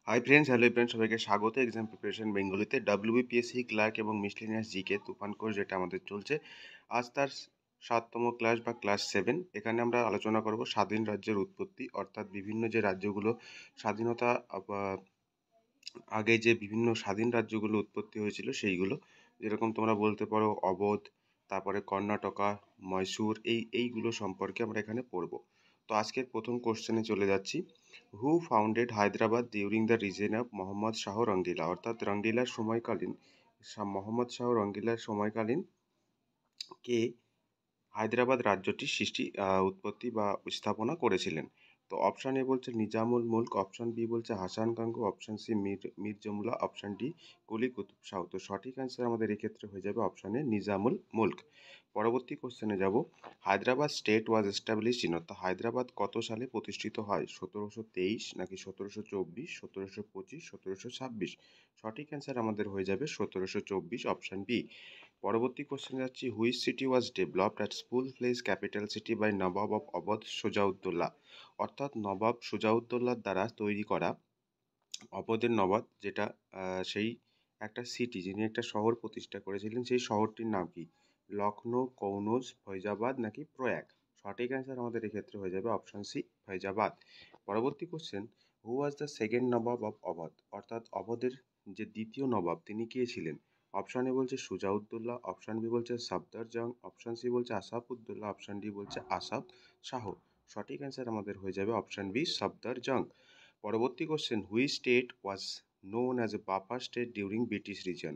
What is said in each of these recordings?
Hi friends, hello friends, সবাইকে স্বাগত exam preparation বেঙ্গলিতে। WBPSC clerk এবং মিসলেনিয়াস জিকে তুফান course যেটা আমাদের চলছে, আজ তার 7তম ক্লাস বা ক্লাস 7। এখানে আমরা আলোচনা করব স্বাধীন রাজ্যের উৎপত্তি, অর্থাৎ বিভিন্ন যে রাজ্যগুলো স্বাধীনতা আগে যে বিভিন্ন স্বাধীন রাজ্যগুলো উৎপত্তি হয়েছিল সেইগুলো, যেরকম তোমরা বলতে পারো অবধ, তারপরে কর্ণাটকা, মহীশূর, এইগুলো সম্পর্কে আমরা এখানে পড়ব। তো আজকের প্রথম কোশ্চেনে চলে যাচ্ছি। Who founded Hyderabad during the reign of Muhammad Shah Rangila, অর্থাৎ রঙ্গিলার সময়কালীন মোহাম্মদ শাহ রঙ্গিলার সময়কালীন কে হায়দ্রাবাদ রাজ্যটির উৎপত্তি বা স্থাপনা করেছিলেন? তো অপশান এ বলছে নিজামুল মুল্ক, অপশান বি বলছে হাসান গাঙ্গু, অপশান সি মীর জুমলা, অপশান ডি কুলি কুতুব শাহ। তো সঠিক অ্যান্সার আমাদের এক্ষেত্রে হয়ে যাবে অপশান এ নিজামুল মুল্ক। পরবর্তী কোশ্চেনে যাব। Hyderabad state was established in, অর্থাৎ হায়দ্রাবাদ কত সালে প্রতিষ্ঠিত হয়? 1723 নাকি 1724, 1725, 1726? সঠিক অ্যান্সার আমাদের হয়ে যাবে 1724, অপশান বি। পরবর্তী কোশ্চেনে যাচ্ছি। Which city was developed at school place capital city by Nawab of Awadh Shuja-ud-Daula, অর্থাৎ নবাব সুজাউদ্দৌলার দ্বারা তৈরি করা অবধের নবাব যেটা সেই একটা সিটি, যিনি একটা শহর প্রতিষ্ঠা করেছিলেন, সেই শহরটির নাম কি? লখনৌ, কনৌজ, ফৈজাবাদ নাকি প্রয়াগ? সঠিক অ্যান্সার আমাদের এক্ষেত্রে হয়ে যাবে অপশান সি, ফৈজাবাদ। পরবর্তী question. Who was the second Nawab of Awadh, অর্থাৎ অবধের যে দ্বিতীয় নবাব তিনি কে ছিলেন? অপশান এ বলছে সুজাউদ্দৌলা, অপশান বি বলছে সাফদারজং, অপশান সি বলছে আসাফউদ্দৌলা, অপশান ডি বলছে আসাফ শাহ। সঠিক অ্যান্সার আমাদের হয়ে যাবে অপশান বি, সাফদারজং। পরবর্তী question. Which state was known as a buffer state during British reign,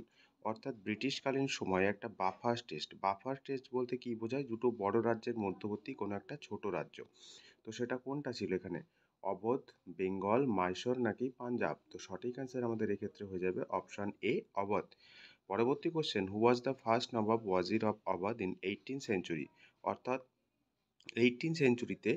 অর্থাৎ ব্রিটিশকালীন সময়ে একটা বাফার টেস্ট বলতে কি বোঝায়? দুটো বড় রাজ্যের মধ্যবর্তী কোনো একটা ছোট রাজ্য। তো সেটা কোনটা ছিল এখানে? অবধ, বেঙ্গল, মাইসোর নাকি পাঞ্জাব? তো সঠিক অ্যান্সার আমাদের এক্ষেত্রে হয়ে যাবে অপশান এ, অবধ। পরবর্তী question. Who was the first Nawab Wazir of Awadh in 18th century, অর্থাৎ 18th সেঞ্চুরিতে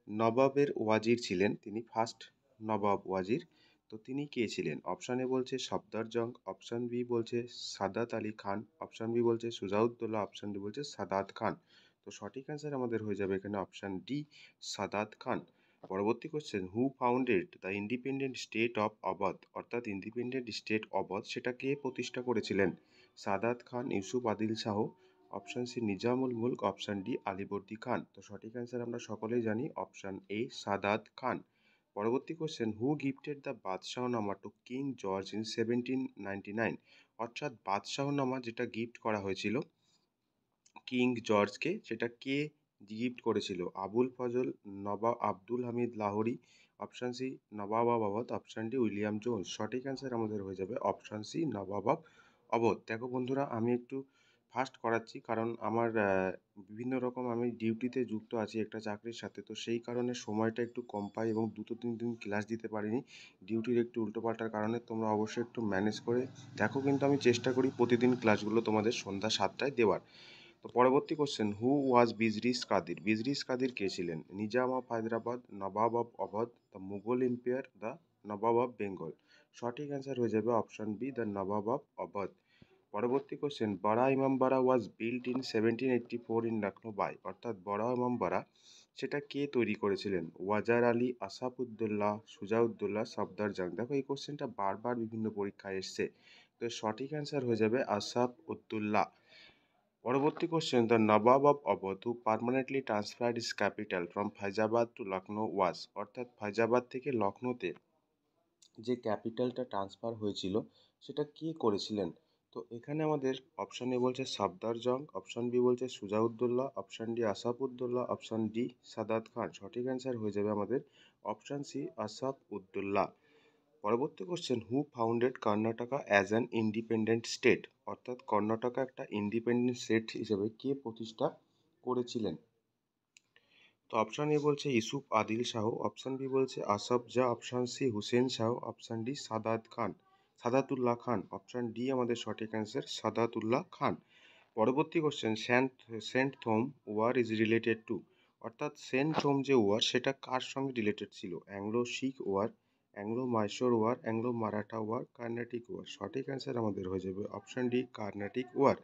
নবাবের ওয়াজির ছিলেন, তিনি ফার্স্ট নবাব ওয়াজির। তো তিনি কে ছিলেন? অপশান এ বলছে সফদরজং, অপশান বি বলছে সাদাত আলী খান, অপশান বি বলছে সুজাউদ্দৌলা, অপশান ডি বলছে সাদাত খান। তো সঠিক অ্যান্সার আমাদের হয়ে যাবে এখানে অপশান ডি, সাদাত খান। পরবর্তী question. Who founded the independent state of Awadh, অর্থাৎ ইন্ডিপেন্ডেন্ট স্টেট অবধ সেটা কে প্রতিষ্ঠা করেছিলেন? Saadat Khan, Yusuf Adil Shah, option C Nizamul Mulk, option D Alivardi Khan. তো সঠিক অ্যান্সার আমরা সকলেই জানি অপশান এ, সাদাত খান। পরবর্তী question. Who gifted the Badshahnama to King George in 1799, অর্থাৎ বাদশাহনামা যেটা গিফট করা হয়েছিল কিং জর্জকে, সেটা কে গিফট করেছিল? Abul Fazal, Nawab Abdul Hamid Lahori, option C Nawab of Awadh, option D William Jones. সঠিক অ্যান্সার আমাদের হয়ে যাবে option C, Nawab of Awadh. দেখো বন্ধুরা, আমি একটু ফাস্ট করাচ্ছি কারণ আমার বিভিন্ন রকম আমি ডিউটিতে যুক্ত আছি একটা চাকরির সাথে, তো সেই কারণে সময়টা একটু কম পাই এবং 2-3 দিন ক্লাস দিতে পারিনি ডিউটির একটু উল্টোপাল্টার কারণে। তোমরা অবশ্যই একটু ম্যানেজ করে দেখো, কিন্তু আমি চেষ্টা করি প্রতিদিন ক্লাসগুলো তোমাদের সন্ধ্যা 7টায় দেওয়ার। তো পরবর্তী question. Who was Bijris Kadir, Bijris Kadir কে ছিলেন? Nizam of Hyderabad, Nawab of Awadh, the Mughal empire, the Nawab of Bengal? সঠিক অ্যান্সার হয়ে যাবে option B, the Nawab of Awadh. পরবর্তী question. Bara Imambara was built in 1784 in Lucknow by, অর্থাৎ বড়া ইমামবাড়া সেটা কে তৈরি করেছিলেন? ওয়াজার আলী, আসাফউদ্দৌলা, সুজাউদ্দৌলা, সফদরজং? দেখো এই কোশ্চেনটা বারবার বিভিন্ন পরীক্ষায় এসছে, তো সঠিক অ্যান্সার হয়ে যাবে আসাফউদ্দৌলা। পরবর্তী question. The Nawab of Awadh who permanently transferred his capital from Faizabad to Lucknow was, অর্থাৎ ফাইজাবাদ থেকে লখনৌতে যে ক্যাপিটালটা ট্রান্সফার হয়েছিল সেটা কে করেছিলেন? তো এখানে আমাদের অপশান এ বলছে সাফদারজং, অপশান বি বলছে Shujauddaula, option D Asafuddaula, option D Saadat Khan. সঠিক অ্যান্সার হয়ে যাবে আমাদের অপশান সি, আসাফউদ্দৌলা। পরবর্তী question. Who founded Karnataka as an independent state, অর্থাৎ কর্ণাটকা একটা ইন্ডিপেন্ডেন্ট স্টেট হিসেবে কে প্রতিষ্ঠা করেছিলেন? তো অপশান এ বলছে ইউসুফ আদিল শাহ, অপশান বি বলছে Asaf Jah, option C Hussain Shah, option D Saadatullah Khan. Option D আমাদের সঠিক অ্যান্সার, সাদাতুল্লাহ খান। পরবর্তী question. Saint Thome war is related to, অর্থাৎ সেন্ট থোম যে ওয়ার সেটা কার সঙ্গে রিলেটেড ছিল? Anglo Sikh war, Anglo Mysore war, Anglo Maratha war, Carnatic war? সঠিক অ্যান্সার আমাদের হয়ে যাবে অপশান ডি, কার্নাটিক ওয়ার।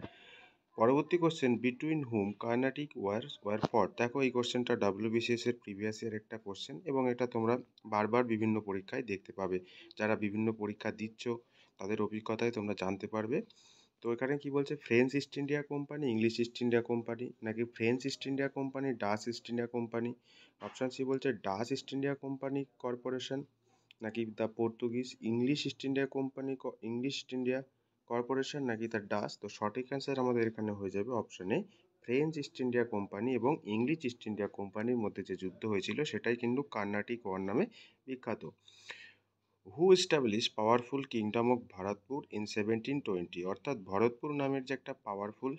পরবর্তী question, between whom Carnatic war for. দেখো এই কোশ্চেনটা ডাব্লিউবিসিএস এর প্রিভিয়াস ইয়ার একটা কোশ্চেন এবং এটা তোমরা বারবার বিভিন্ন পরীক্ষায় দেখতে পাবে। যারা বিভিন্ন পরীক্ষা দিচ্ছ তাদের অভিজ্ঞতায় তোমরা জানতে পারবে। তো এখানে কি বলছে, French East India Company, English East India Company, নাকি French East India Company, Dutch East India Company. Option C বলছে Dutch East India Company Corporation, নাকি the Portuguese English East India Company, English East India Corporation, নাকি the Dutch. তো সঠিক answer আমাদের এখানে হয়ে যাবে অপশানে ফ্রেঞ্চ ইস্ট ইন্ডিয়া কোম্পানি এবং ইংলিশ ইস্ট ইন্ডিয়া কোম্পানির মধ্যে যে যুদ্ধ হয়েছিল সেটাই কিন্তু কার্নাটিক ওয়ার নামে বিখ্যাত। Who establish powerful kingdom of Bharatpur in 1720। অর্থাৎ ভরতপুর নামের যে একটা পাওয়ারফুল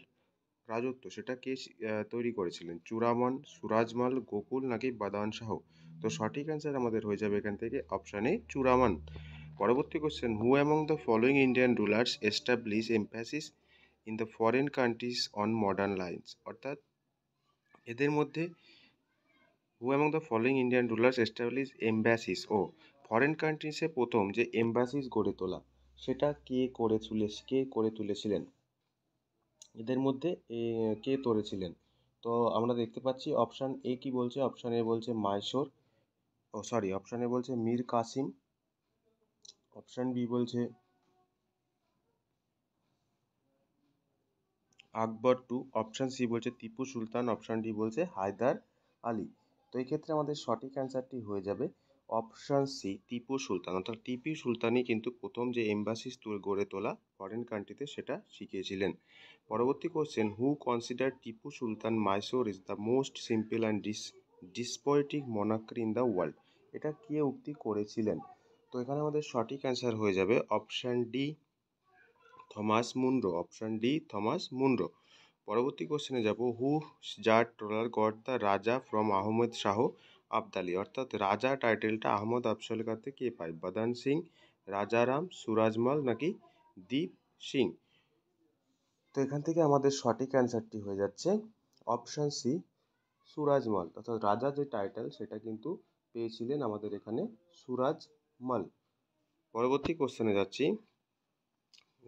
রাজত্ব সেটা কে তৈরি করেছিলেন? চূড়ামন, সুরাজমল, গোকুল, নাকি বাদান শাহ। তো সঠিক অ্যান্সার আমাদের হয়ে যাবে এখান থেকে অপশানে চূড়ামন। পরবর্তী question, who among the following Indian rulers establish embassies in the foreign countries on modern lines. অর্থাৎ এদের মধ্যে who among the following Indian rulers establish embassies ও ফরেন কান্ট্রিজে প্রথম যে এমব্যাসিস গড়ে তোলা সেটা কে করে তুলেছিলেন? এদের মধ্যে কে তুলেছিলেন? তো আমরা দেখতে পাচ্ছি অপশান এ কি বলছে, অপশান এ বলছে মাইসোর, অপশান এ বলছে মীর কাসিম, অপশান বি বলছে আকবর টু, অপশান সি বলছে টিপু সুলতান, অপশান ডি বলছে হায়দার আলী। তো এই ক্ষেত্রে আমাদের সঠিক অ্যান্সারটি হয়ে যাবে অপশান সি টিপু সুলতান। অর্থাৎ টিপু সুলতানই কিন্তু প্রথম যে এমবাসিস গড়ে তোলা ফরেন কান্ট্রিতে সেটা শিখিয়েছিলেন। পরবর্তী question, who consider Tipu Sultan Mysore is the most simple and despotic monarchy in the world. এটা কে উক্তি করেছিলেন? তো এখানে আমাদের সঠিক অ্যান্সার হয়ে যাবে option D Thomas Munro, option D Thomas Munro. পরবর্তী কোশ্চেনে যাব, হু জাট ট্রলার গট দ্য রাজা ফ্রম আহমেদ শাহ আবদালি। অর্থাৎ রাজা টাইটেলটা আহমদ আফজলের কাছ থেকে কে পায়? বাদান সিং, রাজারাম, সুরাজমাল, নাকি দীপ সিং। তো এখান থেকে আমাদের সঠিক অ্যান্সারটি হয়ে যাচ্ছে অপশান সি সুরাজমাল। অর্থাৎ রাজা যে টাইটেল সেটা কিন্তু পেয়েছিলেন আমাদের এখানে সুরাজমাল। পরবর্তী কোশ্চেনে যাচ্ছি,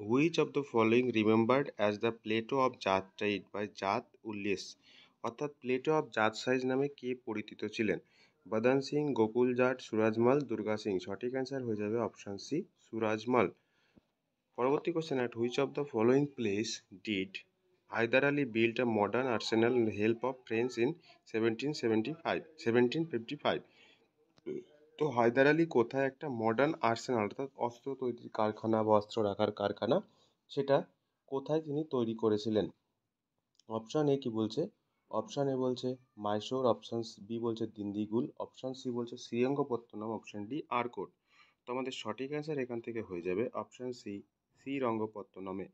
which of the following remembered as the Plato of জাত টাইড বাই জাত উল্লেস। অর্থাৎ প্লেটো অফ জাত সাইজ নামে কে পরিচিত ছিলেন? বদন সিং, গোকুল জাট, সুরাজমাল, দুর্গা সিং। সঠিক অ্যান্সার হয়ে যাবে অপশান সি সুরাজমাল। পরবর্তী question, at which of the following place did Hyder Ali build a modern arsenal in help of French in 1755? তো হায়দার আলী কোথায় একটা মডার্ন আর্সেনাল অর্থাৎ অস্ত্র তৈরির কারখানা বা অস্ত্র রাখার কারখানা সেটা কোথায় তিনি তৈরি করেছিলেন? অপশান এ কি বলছে, অপশান এ বলছে মাইসোর, অপশান বি বলছে দিন্দিগুল, অপশান সি বলছে শ্রীরঙ্গপত্তনম, অপশান ডি আরকোট। তো আমাদের সঠিক অ্যান্সার এখান থেকে হয়ে যাবে অপশান সি শ্রীরঙ্গপত্তনমে।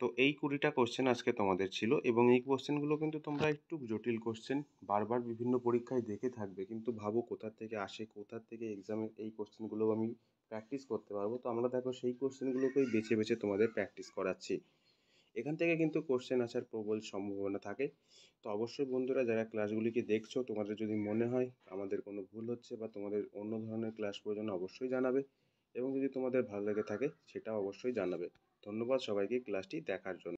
তো এই 20টা কোশ্চেন আজকে তোমাদের ছিল এবং এই কোশ্চেনগুলো কিন্তু তোমরা একটু জটিল কোশ্চেন বারবার বিভিন্ন পরীক্ষায় দেখে থাকবে, কিন্তু ভাবো কোথা থেকে আসে, কোথা থেকে এক্সামে এই কোশ্চেনগুলো আমি প্র্যাকটিস করতে পারবো। তো আমরা দেখো সেই কোশ্চেনগুলোকেই বেছে বেছে তোমাদের প্র্যাকটিস করাচ্ছি। এখান থেকে কিন্তু কোশ্চেন আসার প্রবল সম্ভাবনা থাকে। তো অবশ্যই বন্ধুরা যারা ক্লাসগুলিকে দেখছো, তোমাদের যদি মনে হয় আমাদের কোনো ভুল হচ্ছে বা তোমাদের অন্য ধরনের ক্লাস প্রয়োজন অবশ্যই জানাবে এবং যদি তোমাদের ভালো লেগে থাকে সেটাও অবশ্যই জানাবে। ধন্যবাদ সবাইকে ক্লাসটি দেখার জন্য।